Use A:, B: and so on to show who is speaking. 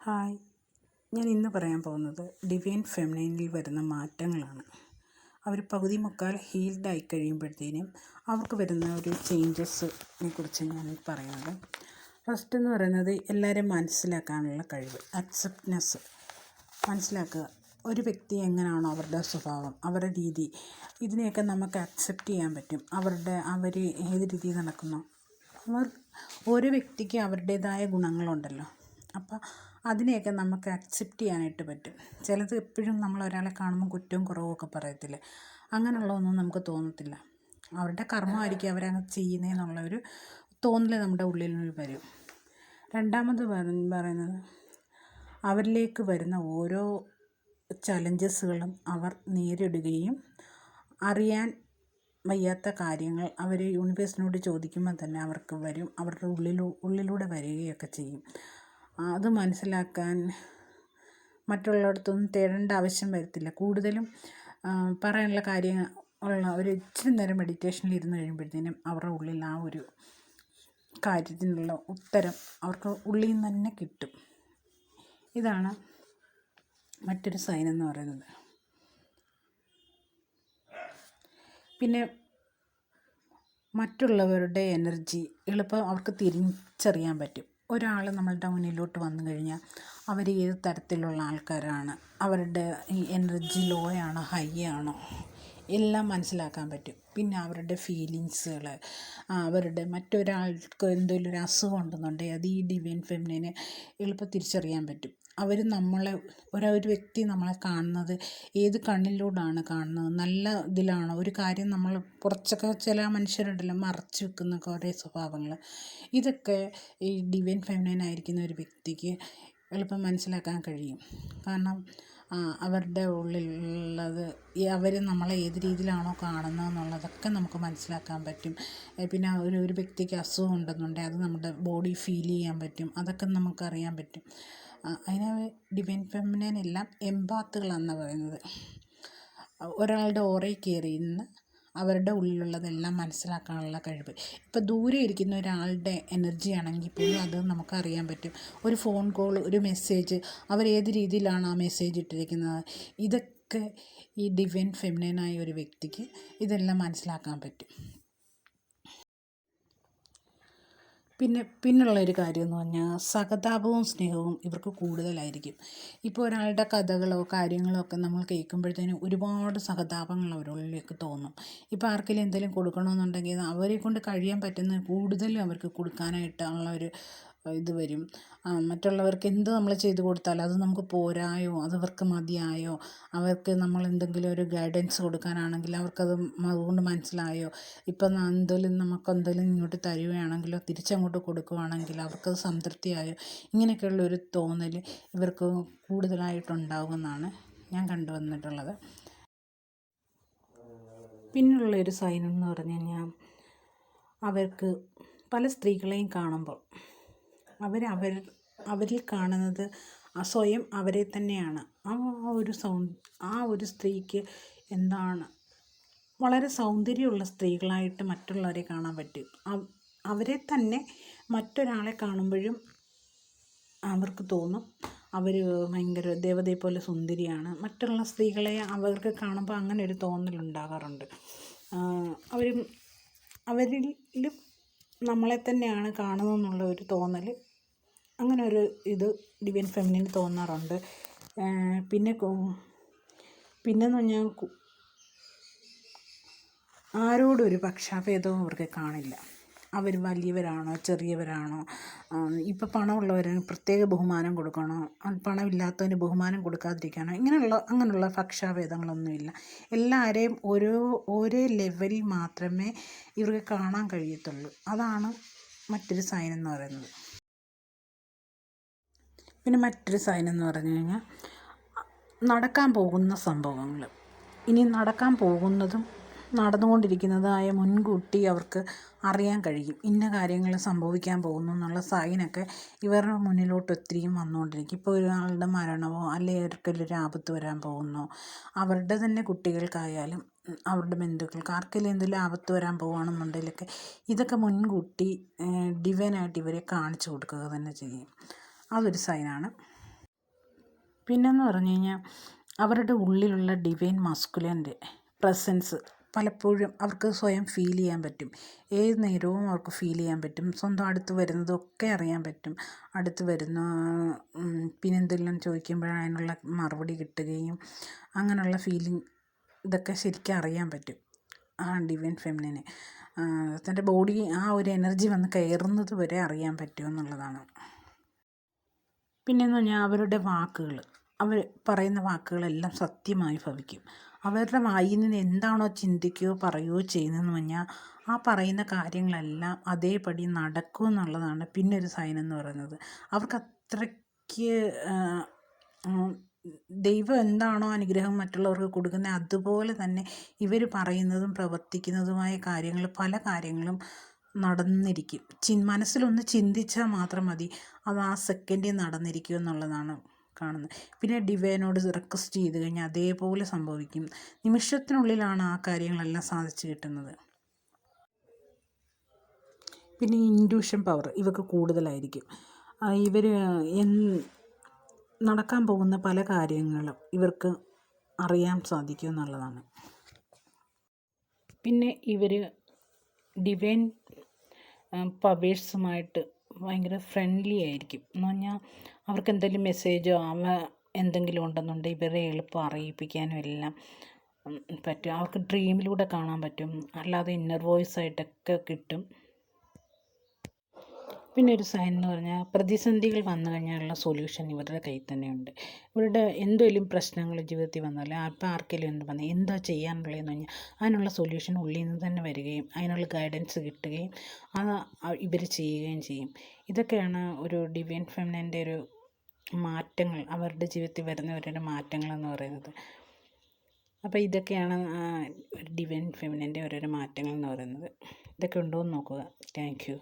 A: Hi, ഞാൻ ഇന്ന് പറയാൻ പോകുന്നത് ഡിവൈൻ ഫെമിനൈനിൽ വരുന്ന മാറ്റങ്ങളാണ്. അവർ പകുതി മുക്കാൽ ഹീൽഡ് ആയി കഴിയുമ്പോഴത്തേനും അവർക്ക് വരുന്ന ഒരു ചേഞ്ചസിനെ കുറിച്ച് ഞാൻ പറയുന്നത്. ഫസ്റ്റ് എന്ന് പറയുന്നത് എല്ലാവരെയും മനസ്സിലാക്കാനുള്ള കഴിവ്, അക്സെപ്റ്റ്നെസ്. മനസ്സിലാക്കുക, ഒരു വ്യക്തി എങ്ങനെയാണോ അവരുടെ സ്വഭാവം, അവരുടെ രീതി, ഇതിനെയൊക്കെ നമുക്ക് അക്സെപ്റ്റ് ചെയ്യാൻ പറ്റും. അവർ ഏത് രീതിയിൽ നടക്കുന്നു, ഓരോ വ്യക്തിക്ക് അവരുടേതായ ഗുണങ്ങളുണ്ടല്ലോ. അപ്പോൾ അതിനെയൊക്കെ നമുക്ക് അക്സെപ്റ്റ് ചെയ്യാനായിട്ട് പറ്റും. ചിലത് എപ്പോഴും നമ്മൾ ഒരാളെ കാണുമ്പോൾ കുറ്റവും കുറവും ഒക്കെ പറയത്തില്ലേ, അങ്ങനെയുള്ളതൊന്നും നമുക്ക് തോന്നത്തില്ല. അവരുടെ കർമ്മമായിരിക്കും അവരങ്ങനെ ചെയ്യുന്നതെന്നുള്ള ഒരു തോന്നൽ നമ്മുടെ ഉള്ളിൽ വരും. രണ്ടാമത് പറയുന്നത് അവരിലേക്ക് വരുന്ന ഓരോ ചലഞ്ചസുകളും അവർ നേരിടുകയും അറിയാൻ വയ്യാത്ത കാര്യങ്ങൾ അവർ യൂണിവേഴ്സിനോട് ചോദിക്കുമ്പോൾ തന്നെ അവർക്ക് വരും, അവരുടെ ഉള്ളിലൂടെ വരികയൊക്കെ ചെയ്യും. അത് മനസ്സിലാക്കാൻ മറ്റുള്ളിടത്തൊന്നും തേടേണ്ട ആവശ്യം വരത്തില്ല. കൂടുതലും പറയാനുള്ള കാര്യമുള്ള ഒരു ഇച്ചിരി നേരം മെഡിറ്റേഷനിൽ ഇരുന്ന് കഴിയുമ്പോഴത്തേനും അവരുടെ ഉള്ളിൽ ആ ഒരു കാര്യത്തിനുള്ള ഉത്തരം അവർക്ക് ഉള്ളിൽ നിന്ന് തന്നെ കിട്ടും. ഇതാണ് മറ്റൊരു സൈൻ എന്ന് പറയുന്നത്. പിന്നെ മറ്റുള്ളവരുടെ എനർജി എളുപ്പം അവർക്ക് തിരിച്ചറിയാൻ പറ്റും. ഒരാൾ നമ്മളുടെ മുന്നിലോട്ട് വന്നു കഴിഞ്ഞാൽ അവർ ഏത് തരത്തിലുള്ള ആൾക്കാരാണ്, അവരുടെ ഈ എനർജി ലോ ആണോ ഹൈ ആണോ എല്ലാം മനസ്സിലാക്കാൻ പറ്റും. പിന്നെ അവരുടെ ഫീലിങ്സുകൾ, അവരുടെ മറ്റൊരാൾക്ക് എന്തെങ്കിലും ഒരു അസുഖം ഉണ്ടെന്നുണ്ടെങ്കിൽ അത് ഈ ഡിവൈൻ ഫെമിനിനെ എളുപ്പം തിരിച്ചറിയാൻ പറ്റും. അവർ നമ്മളെ ഒരു വ്യക്തി നമ്മളെ കാണുന്നത് ഏത് കണ്ണിലൂടെയാണ് കാണുന്നത്, നല്ല ഇതിലാണോ, ഒരു കാര്യം നമ്മൾ കുറച്ചൊക്കെ ചില മനുഷ്യരുണ്ടല്ലോ മറച്ചു വെക്കുന്ന കുറേ സ്വഭാവങ്ങൾ, ഇതൊക്കെ ഈ ഡിവൈൻ ഫെമിനൈൻ ആയിരിക്കുന്ന ഒരു വ്യക്തിക്ക് എളുപ്പം മനസ്സിലാക്കാൻ കഴിയും. കാരണം അവരുടെ ഉള്ളിലുള്ളത് അവർ നമ്മളെ ഏത് രീതിയിലാണോ കാണുന്നത് എന്നുള്ളതൊക്കെ നമുക്ക് മനസ്സിലാക്കാൻ പറ്റും. പിന്നെ ഒരു വ്യക്തിക്ക് അസുഖം ഉണ്ടെന്നുണ്ടെങ്കിൽ അത് നമ്മുടെ ബോഡി ഫീൽ ചെയ്യാൻ പറ്റും, അതൊക്കെ നമുക്കറിയാൻ പറ്റും. അതിന് ഡിവൈൻ ഫെമിനൈൻ എല്ലാം എംപാത്തുകളാണെന്നാണ് പറയുന്നത്. ഒരാളുടെ ഓറയിൽ കയറി ഇന്ന് അവരുടെ ഉള്ളിലുള്ളതെല്ലാം മനസ്സിലാക്കാനുള്ള കഴിവ്. ഇപ്പോൾ ദൂരെ ഇരിക്കുന്ന ഒരാളുടെ എനർജി ആണെങ്കിൽ പോലും അത് നമുക്കറിയാൻ പറ്റും. ഒരു ഫോൺ കോൾ, ഒരു മെസ്സേജ്, അവരേത് രീതിയിലാണ് ആ മെസ്സേജ് ഇട്ടിരിക്കുന്നത്, ഇതൊക്കെ ഈ ഡിവൈൻ ഫെമിനൈനായ ഒരു വ്യക്തിക്ക് ഇതെല്ലാം മനസ്സിലാക്കാൻ പറ്റും. പിന്നുള്ളൊരു കാര്യം എന്ന് പറഞ്ഞാൽ സഹതാപവും സ്നേഹവും ഇവർക്ക് കൂടുതലായിരിക്കും. ഇപ്പോൾ ഒരാളുടെ കഥകളോ കാര്യങ്ങളോ ഒക്കെ നമ്മൾ കേൾക്കുമ്പോഴത്തേനും ഒരുപാട് സഹതാപങ്ങൾ അവരുള്ളിലേക്ക് തോന്നും. ഇപ്പോൾ ആർക്കെങ്കിലും എന്തെങ്കിലും കൊടുക്കണമെന്നുണ്ടെങ്കിൽ അവരെ കൊണ്ട് കഴിയാൻ പറ്റുന്ന കൂടുതലും അവർക്ക് കൊടുക്കാനായിട്ടുള്ള ഒരു ഇത് വരും. മറ്റുള്ളവർക്ക് എന്ത് നമ്മൾ ചെയ്തു കൊടുത്താലും അത് നമുക്ക് പോരായോ, അതവർക്ക് മതിയായോ, അവർക്ക് നമ്മൾ എന്തെങ്കിലും ഒരു ഗൈഡൻസ് കൊടുക്കാനാണെങ്കിൽ അവർക്കത് അതുകൊണ്ട് മനസ്സിലായോ, ഇപ്പം നമുക്കെന്തെങ്കിലും ഇങ്ങോട്ട് തരുകയാണെങ്കിലോ തിരിച്ചങ്ങോട്ട് കൊടുക്കുകയാണെങ്കിൽ അവർക്കത് സംതൃപ്തിയായോ, ഇങ്ങനെയൊക്കെയുള്ളൊരു തോന്നൽ ഇവർക്ക് കൂടുതലായിട്ടുണ്ടാകുമെന്നാണ് ഞാൻ കണ്ടുവന്നിട്ടുള്ളത്. പിന്നുള്ളൊരു സൈൻ എന്ന് പറഞ്ഞു കഴിഞ്ഞാൽ അവർക്ക് പല സ്ത്രീകളെയും കാണുമ്പോൾ അവരിൽ കാണുന്നത് സ്വയം അവരെ തന്നെയാണ്. ആ ഒരു സ്ത്രീക്ക് എന്താണ് വളരെ സൗന്ദര്യമുള്ള സ്ത്രീകളായിട്ട് മറ്റുള്ളവരെ കാണാൻ പറ്റും. അവരെ തന്നെ മറ്റൊരാളെ കാണുമ്പോഴും അവർക്ക് തോന്നും അവർ ഭയങ്കര ദേവതയെ പോലെ സുന്ദരിയാണ്. മറ്റുള്ള സ്ത്രീകളെ അവർക്ക് കാണുമ്പോൾ അങ്ങനെ ഒരു തോന്നലുണ്ടാകാറുണ്ട്. അവരിലും നമ്മളെ തന്നെയാണ് കാണുന്നതെന്നുള്ള ഒരു തോന്നൽ, അങ്ങനെ ഒരു ഇത് ഡിവൈൻ ഫെമിനിന് തോന്നാറുണ്ട്. പിന്നെന്ന് പറഞ്ഞാൽ ആരോടും ഒരു പക്ഷാഭേദവും അവർക്ക് കാണില്ല. അവർ വലിയവരാണോ ചെറിയവരാണോ, ഇപ്പോൾ പണമുള്ളവന് പ്രത്യേക ബഹുമാനം കൊടുക്കണോ, പണമില്ലാത്തവന് ബഹുമാനം കൊടുക്കാതിരിക്കണോ, അങ്ങനെയുള്ള പക്ഷാഭേദങ്ങളൊന്നുമില്ല. എല്ലാവരെയും ഒരേ ലെവലിൽ മാത്രമേ ഇവർക്ക് കാണാൻ കഴിയത്തുള്ളൂ. അതാണ് മറ്റൊരു സൈൻ എന്ന് പറയുന്നത്. പിന്നെ മറ്റൊരു സൈൻ എന്ന് പറഞ്ഞു കഴിഞ്ഞാൽ നടക്കാൻ പോകുന്ന സംഭവങ്ങൾ, ഇനി നടക്കാൻ പോകുന്നതും നടന്നുകൊണ്ടിരിക്കുന്നതായ മുൻകൂട്ടി അവർക്ക് അറിയാൻ കഴിയും. ഇന്ന കാര്യങ്ങൾ സംഭവിക്കാൻ പോകുന്നു എന്നുള്ള സൈനൊക്കെ ഇവരുടെ മുന്നിലോട്ട് ഒത്തിരിയും വന്നുകൊണ്ടിരിക്കും. ഇപ്പോൾ ഒരാളുടെ മരണമോ അല്ലെങ്കിൽ ഒരിക്കലൊരു ആപത്ത് വരാൻ പോകുന്നോ, അവരുടെ തന്നെ കുട്ടികൾക്കായാലും അവരുടെ ബന്ധുക്കൾക്ക് ആർക്കെങ്കിലും എന്തെങ്കിലും ആപത്ത് വരാൻ പോകുകയാണെന്നുണ്ടെങ്കിലൊക്കെ ഇതൊക്കെ മുൻകൂട്ടി ഡിവൈനായിട്ട് ഇവരെ കാണിച്ചു കൊടുക്കുക തന്നെ ചെയ്യും. അതൊരു സൈനാണ്. പിന്നെന്ന് പറഞ്ഞു കഴിഞ്ഞാൽ അവരുടെ ഉള്ളിലുള്ള ഡിവൈൻ മാസ്കുലിൻ്റെ പ്രസൻസ് പലപ്പോഴും അവർക്ക് സ്വയം ഫീൽ ചെയ്യാൻ പറ്റും. ഏത് നേരവും അവർക്ക് ഫീൽ ചെയ്യാൻ പറ്റും. സ്വന്തം അടുത്ത് വരുന്നതൊക്കെ അറിയാൻ പറ്റും. അടുത്ത് വരുന്ന പിന്നെ എന്തെല്ലാം ചോദിക്കുമ്പോൾ അതിനുള്ള മറുപടി കിട്ടുകയും അങ്ങനെയുള്ള ഫീലിംഗ് ഇതൊക്കെ ശരിക്കും അറിയാൻ പറ്റും ആ ഡിവൈൻ ഫെമിനിനെ. തൻ്റെ ബോഡി ആ ഒരു എനർജി വന്ന് കയറുന്നത് വരെ അറിയാൻ പറ്റുമെന്നുള്ളതാണ്. പിന്നെയെന്ന് പറഞ്ഞാൽ അവരുടെ വാക്കുകൾ, അവർ പറയുന്ന വാക്കുകളെല്ലാം സത്യമായി ഭവിക്കും. അവരുടെ വായിൽ നിന്ന് എന്താണോ ചിന്തിക്കുകയോ പറയുകയോ ചെയ്യുന്നതെന്ന് പറഞ്ഞാൽ ആ പറയുന്ന കാര്യങ്ങളെല്ലാം അതേപടി നടക്കും എന്നുള്ളതാണ് പിന്നെ ഒരു സൈൻ എന്ന് പറയുന്നത്. അവർക്ക് അത്രയ്ക്ക് ദൈവം എന്താണോ അനുഗ്രഹം മറ്റുള്ളവർക്ക് കൊടുക്കുന്നത് അതുപോലെ തന്നെ ഇവർ പറയുന്നതും പ്രവർത്തിക്കുന്നതുമായ കാര്യങ്ങൾ പല കാര്യങ്ങളും നടന്നിരിക്കും. മനസ്സിലൊന്ന് ചിന്തിച്ചാൽ മാത്രം മതി, അത് ആ സെക്കൻഡിൽ നടന്നിരിക്കും എന്നുള്ളതാണ് കാണുന്നത്. പിന്നെ ഡിവൈനോട് റിക്വസ്റ്റ് ചെയ്ത് കഴിഞ്ഞാൽ അതേപോലെ സംഭവിക്കും. നിമിഷത്തിനുള്ളിലാണ് ആ കാര്യങ്ങളെല്ലാം സാധിച്ചു കിട്ടുന്നത്. പിന്നെ ഇൻഡ്യൂഷൻ പവർ ഇവർക്ക് കൂടുതലായിരിക്കും. ഇവർ നടക്കാൻ പോകുന്ന പല കാര്യങ്ങളും ഇവർക്ക് അറിയാൻ സാധിക്കും എന്നുള്ളതാണ്. പിന്നെ ഇവർ ഡിവൈൻ പവേഴ്സുമായിട്ട് ഭയങ്കര ഫ്രണ്ട്ലി ആയിരിക്കും. എന്ന് പറഞ്ഞാൽ അവർക്ക് എന്തെങ്കിലും മെസ്സേജോ എന്തെങ്കിലും ഉണ്ടെന്നുണ്ടെങ്കിൽ ഇവരെ എളുപ്പം അറിയിപ്പിക്കാനും എല്ലാം പറ്റും. അവർക്ക് ഡ്രീമിലൂടെ കാണാൻ പറ്റും, അല്ലാതെ ഇന്നർ വോയിസ് ആയിട്ടൊക്കെ കിട്ടും. പിന്നെ ഒരു സൈൻ എന്ന് പറഞ്ഞാൽ പ്രതിസന്ധികൾ വന്നു കഴിഞ്ഞാലുള്ള സൊല്യൂഷൻ ഇവരുടെ കയ്യിൽ തന്നെയുണ്ട്. ഇവരുടെ എന്തെങ്കിലും പ്രശ്നങ്ങൾ ജീവിതത്തിൽ വന്നാൽ അപ്പോൾ ആർക്കെങ്കിലും എന്ത് വന്നാൽ എന്താ ചെയ്യാനുള്ളതെന്ന് പറഞ്ഞാൽ അതിനുള്ള സൊല്യൂഷൻ ഉള്ളിൽ നിന്ന് തന്നെ വരികയും അതിനുള്ള ഗൈഡൻസ് കിട്ടുകയും അത് ഇവർ ചെയ്യുകയും ചെയ്യും. ഇതൊക്കെയാണ് ഒരു ഡിവൈൻ ഫെമിനിൻ്റെ ഒരു മാറ്റങ്ങൾ, അവരുടെ ജീവിതത്തിൽ വരുന്ന ഓരോരോ മാറ്റങ്ങളെന്ന് പറയുന്നത്. അപ്പോൾ ഇതൊക്കെയാണ് ഡിവൈൻ ഫെമിനിൻ്റെ ഓരോരോ മാറ്റങ്ങൾ എന്ന് പറയുന്നത്. ഇതൊക്കെ ഉണ്ടോ എന്ന് നോക്കുക. Thank you.